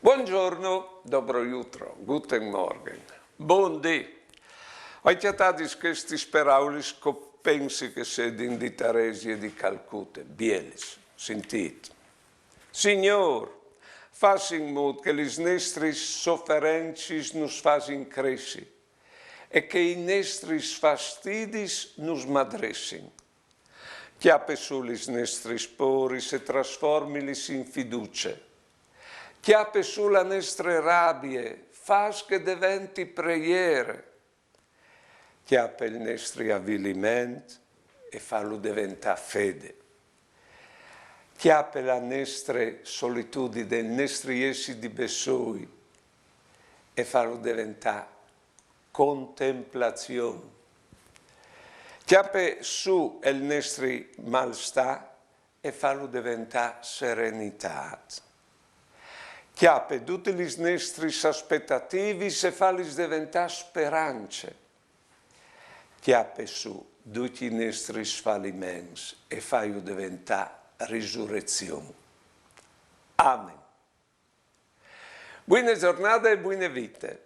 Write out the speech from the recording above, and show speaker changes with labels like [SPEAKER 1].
[SPEAKER 1] Buongiorno, dobro jutro, guten Morgen, buondì. Ho chiamato questi speraulis che pensi che sedin di Taresi e di Calcutta, bielis, sentite. Signor, fas in modo che le nostre sofferenze nos facin crescere e che i nostri fastidi nos madressin. Chiappe sulle nostre spori se trasformili in fiducia. Chiappe sulla nostre rabbie, fas che diventi preghiere. Chiappe il nostro avvilimento e fallo diventare fede. Chiappe la nostra solitudine, del nostro essi di besoi e fallo diventare contemplazione. Chiappe su il nostro malsta e fallo diventare serenità. Chiappe tutte le nostre aspettative e falli diventare speranze. Chiappe su tutti i nostri fallimenti e fallo diventare risurrezione. Amen. Buona giornata e buone vite.